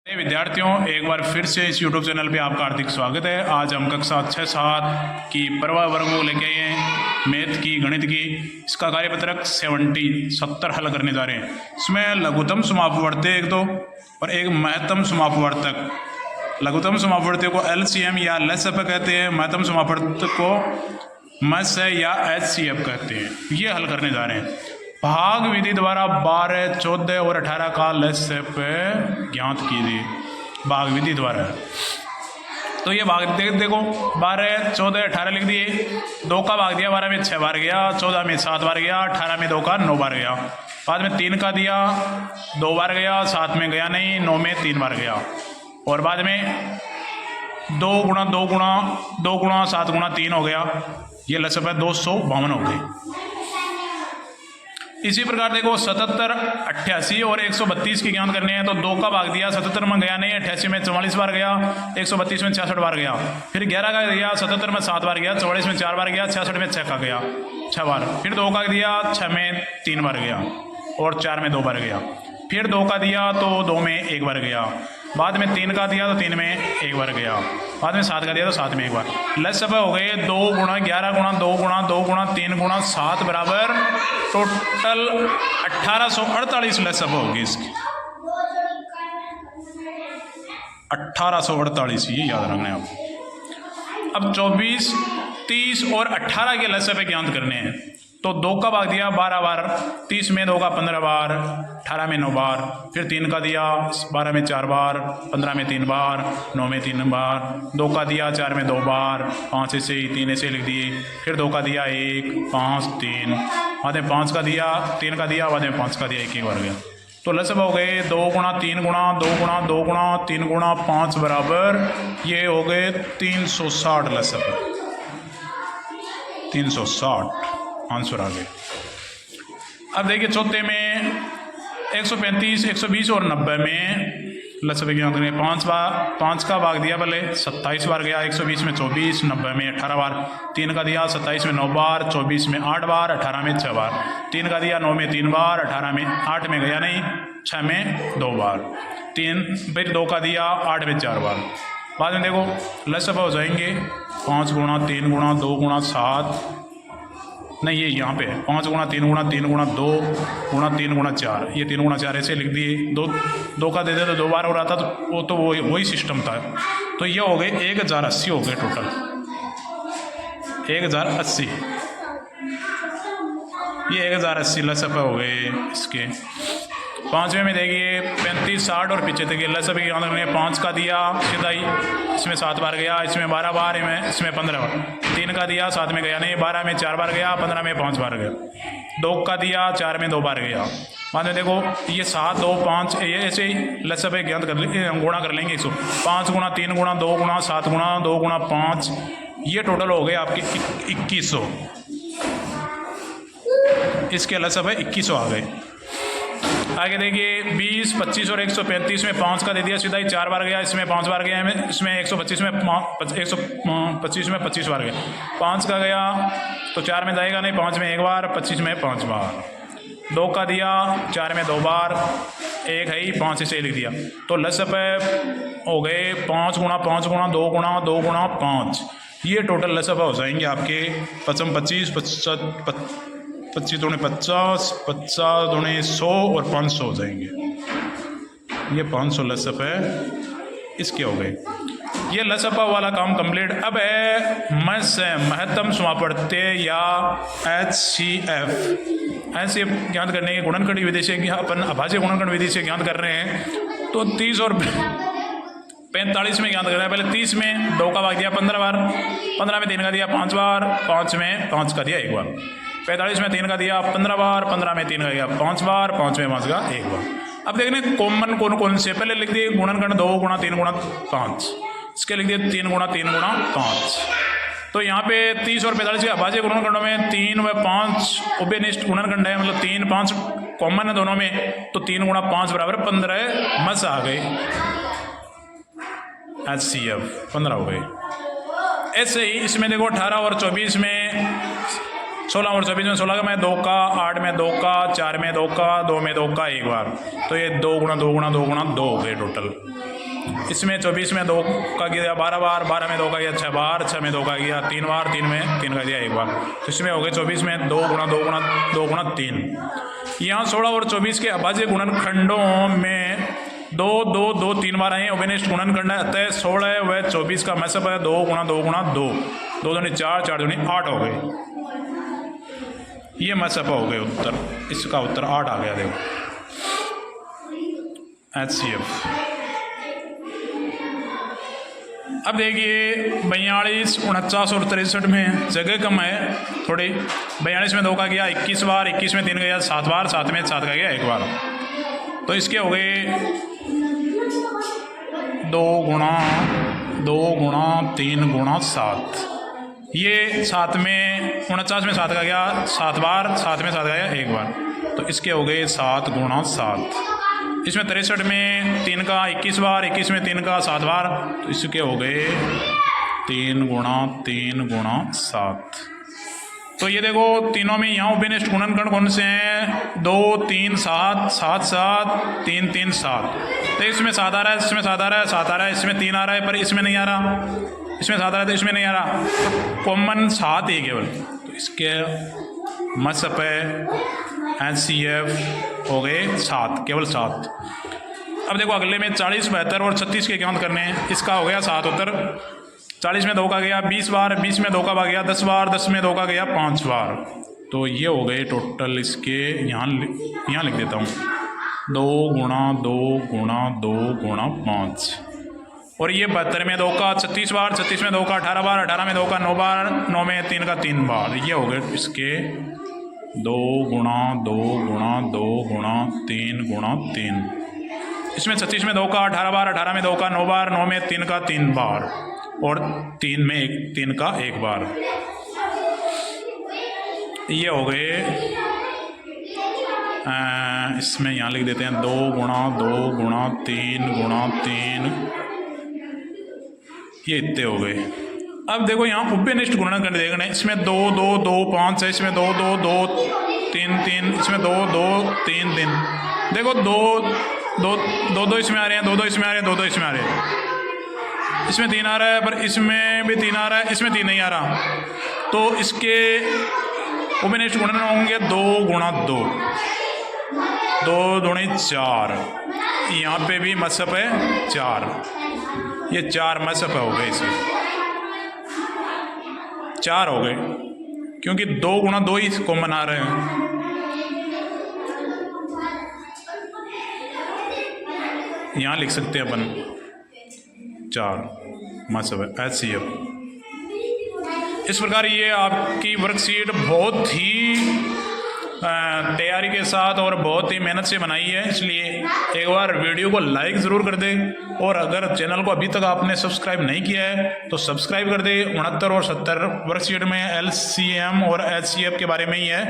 विद्यार्थियों, एक बार फिर से इस YouTube चैनल पे आपका हार्दिक स्वागत है। आज हम कक्षा 6-7 की प्रवाह वर्गों को लेके आए हैं, मैथ की, गणित की। इसका कार्यपत्रक 70 हल करने जा रहे हैं। इसमें लघुत्तम समापवर्ती एक दो और एक महत्तम समापवर्तक। लघुत्तम समापवर्ती को LCM या LCF कहते हैं, महत्तम समापवर्तक को MS या HCF कहते हैं। ये हल करने जा रहे हैं। भाग विधि द्वारा 12, 14 और 18 का LCF ज्ञात कीजिए। भाग विधि द्वारा तो ये भाग देखो 12, 14, 18 लिख दिए। 2 का भाग दिया, 12 में 6 बार गया, 14 में 7 बार गया, 18 में 2 का 9 बार गया। बाद में 3 का दिया, 2 बार गया, 7 में गया नहीं, 9 में 3 बार गया। और बाद में 2 गुणा 2 गुणा 2 गुणा 7 गुणा 3 हो गया। ये LCF 252 हो गई। इसी प्रकार देखो 77, 88 और 132 की ज्ञान करनी है। तो 2 का भाग दिया, 77 में गया नहीं, 88 में 44 बार गया, 132 में 66 बार गया। फिर 11 का दिया, 77 में 7 बार गया, 44 में 4 बार गया, 66 में 6 का गया 6 बार। फिर 2 का दिया, 6 में 3 बार गया और 4 में 2 बार गया। फिर 2 का दिया तो 2 में 1 बार गया। बाद में 3 का दिया तो 3 में 1 बार गया। बाद में 7 का दिया तो 7 में 1 बार। LCF हो गए 2 गुणा 11 गुणा 2 गुणा 2 गुणा 3 गुणा 7 बराबर टोटल 1848 LCF होगी इसकी। 1848, ये याद रखना है आप। अब 24, 30 और 18 के LCF ज्ञात करने हैं। तो 2 का भाग दिया 12 बार, 30 में 2 का 15 बार, 18 में 9 बार। फिर 3 का दिया, 12 में 4 बार, 15 में 3 बार, 9 में 3 बार। 2 का दिया, 4 में 2 बार, 5 ऐसे ही 3 ऐसे लिख दिए। फिर 2 का दिया 1, 5, 3। बाद में 5 का दिया, 3 का दिया, बाद में 5 का दिया, 1 बार गया। तो LCF हो गए 2 गुणा 3 गुणा 2 गुणा 2 गुणा 3 गुणा 5 बराबर ये हो गए 360 LCF। 360 आंसर आ गए। अब देखिए चौथे में 135, 120 और 90 में LCF ज्ञात करेंगे। 5 का भाग दिया पहले, 27 बार गया, 120 में 24, 90 में 18 बार। 3 का दिया, 27 में 9 बार, 24 में 8 बार, 18 में 6 बार। 3 का दिया, 9 में 3 बार, 18 में 8 में गया नहीं, 6 में 2 बार। 3 फिर 2 का दिया, 8 में 4 बार। बाद में देखो LCF हो जाएंगे 5 गुणा 3 गुणा 2 गुणा 7, नहीं ये यहाँ पे है 5 गुणा 3 गुणा 3 गुणा 2 गुणा 3 गुणा 4। ये 3 गुणा 4 ऐसे लिख दिए। 2 का दे दे तो 2 बार हो रहा था, तो वो वही सिस्टम था। तो ये हो गए 1080 हो गए टोटल। 1080, ये 1080 LCF हो गए इसके। 5वें में देखिए 35, 60 और 75 के LCF की याद रखनी है। 5 का दिया सीधा ही, इसमें 7 बार गया, इसमें 12 बार, इसमें 15 बार। 3 का दिया, 7 में गया नहीं, 12 में 4 बार गया, 15 में 5 बार गया। 2 का दिया, 4 में 2 बार गया। बाद में देखो ये 7, 2, 5 ये ऐसे ही LCF ज्ञात कर लेंगे, गुणा कर लेंगे इसको। 5 गुणा 3 गुणा 2 गुणा 7 गुणा 2 गुणा 5, ये टोटल हो गए आपके 2100। इसके LCF 2100 आ गए। आगे देखिए 20, 25 और 135 में 5 का दे दिया सीधा ही, 4 बार गया, इसमें 5 बार गया, इसमें 125 में 125 में 25 बार गया। 5 का गया तो 4 में जाएगा नहीं, 5 में 1 बार, 25 में 5 बार। 2 का दिया, 4 में 2 बार, 1 है ही, 5 से लिख दिया। तो LCF हो गए 5 गुणा 5 गुणा 2 गुणा 2 गुणा 5। ये टोटल LCF हो जाएंगे आपके 55, 25, 25 दूने 50, 50 दूने 100 और 500 हो जाएंगे। ये 500 LCF है इसके हो गए। ये LCF वाला काम कंप्लीट। अब है महत्तम समापवर्ती या HCF। HCF ज्ञात करने के गुणनखंड विधि से अपन अभाज्य गुणनखंड विधि से ज्ञात कर रहे हैं। तो 30 और 45 में ज्ञात कर रहे हैं। पहले 30 में 2 का भाग दिया 15 बार, 15 में 3 का दिया 5 बार, 5 में 5 का दिया 1 बार। 45 में 3 का दिया 15 बार, 15 में 3 का दिया 5 बार, 5 में 5 का 1 बार। अब देखने कॉमन कौन से, पहले लिख दिए गुणनखंड 2 गुणा 3 गुणा 5, इसके लिख दिए 3 गुणा 3 गुणा 5। तो यहाँ पे 30 और 45 के अभाज्य गुणनखंडों में 3 व 5 उभयनिष्ठ गुणनखंड है, मतलब 3, 5 कॉमन है दोनों में। तो 3 गुणा 5 बराबर 15 मस आ गए। HCF 15 हो गए। ऐसे ही इसमें देखो 18 और 24 में 16 और 24 में 16 में 2 का, 8 में 2 का, 4 में 2 का, 2 में 2 का 1 बार। तो ये 2 गुणा 2 गुणा 2 गुणा 2 हो गए टोटल। इसमें 24 में 2 का गया 12 बार, 12 में 2 का गया 6 बार, 6 में 2 का गया 3 बार, 3 में 3 का गया 1 बार। तो इसमें हो गए 24 में 2 गुणा 2 गुणा 2 गुणा 3। यहाँ 16 और 24 के अभाज्य गुणनखंडों में 2 2 2 3 बार आए, उभयनिष्ठ गुणनखंड है, अतः 16 व 24 का महत्व है 2 गुणा 2 गुणा 2, 2 दूनी 4, 4 दूनी 8 हो गए। ये महत्व हो गए उत्तर, इसका उत्तर 8 आ गया। देखो HCF। अब देखिए 42, 49 और 63 में जगह कम है थोड़ी। 42 में 2 का गया 21 बार, 21 में 3 का गया 7 बार, 7 में 7 का गया 1 बार। तो इसके हो गए 2 गुणा 3 गुणा 7। ये 7 में 49 में 7 का गया 7 बार, 7 में 7 का गया 1 बार। तो इसके हो गए 7 गुणा 7। इसमें 63 में 3 का 21 बार, 21 में 3 का 7 बार। तो इसके हो गए 3 गुणा 7। तो ये देखो तीनों में यहाँ उभयनिष्ठ गुणनखंड कौन से हैं? 2 3 7 7 7 3 3 7। तो इसमें 7 आ रहा है, इसमें 7 आ रहा है, 7 आ रहा है, इसमें 3 आ रहा है, पर इसमें नहीं आ रहा। इसमें 7 आ रहा है तो इसमें नहीं आ रहा। तो कॉमन 7 ही केवल। तो इसके मसप है HCF हो गए 7, केवल 7। अब देखो अगले में 40, 72 और 36 के काउंट करने हैं। इसका हो गया 7 उत्तर। 40 में 2 का गया 20 बार, 20 में 2 का गया 10 बार, 10 में 2 का गया 5 बार। तो ये हो गए टोटल इसके, यहाँ लिख देता हूँ 2 गुणा 2 गुणा 2 गुणा 5। और ये 72 में 2 का 36 बार, 36 में 2 का 18 बार, 18 में 2 का 9 बार, 9 में 3 का 3 बार। ये हो गए इसके 2 गुणा 2 गुणा 2 गुणा 3 गुणा 3। इसमें 36 में 2 का 18 बार, 18 में 2 का 9 बार, 9 में 3 का 3 बार, और 3 में 3 का 1 बार। ये हो गए, इसमें यहाँ लिख देते हैं 2 गुणा 2 गुणा 3 गुणा 3। ये इतने हो गए। अब देखो यहाँ उभयनिष्ठ गुणनखंड देखना है। इसमें 2 2 2 5 है, इसमें 2 2 2 3 3, इसमें 2 2 3 3। देखो 2 2 2 2 इसमें आ रहे हैं, 2 2 इसमें आ रहे हैं, 2 2 इसमें आ रहे हैं। इसमें 3 आ रहा है, पर इसमें भी 3 आ रहा है, इसमें 3 नहीं आ रहा। तो इसके उभयनिष्ठ गुणन होंगे 2 गुणा 2, 2 दूनी 4। यहाँ पे भी मसप है 4। ये 4 मसप हो गए, इसमें 4 हो गए, क्योंकि 2 गुणा 2 ही कॉमन आ रहे हैं। यहाँ लिख सकते हैं अपन 4 मसब है HCF। इस प्रकार ये आपकी वर्कशीट बहुत ही तैयारी के साथ और बहुत ही मेहनत से बनाई है, इसलिए एक बार वीडियो को लाइक ज़रूर कर दे। और अगर चैनल को अभी तक आपने सब्सक्राइब नहीं किया है तो सब्सक्राइब कर दे। 69 और 70 वर्कशीट में LCM और HCF के बारे में ही है।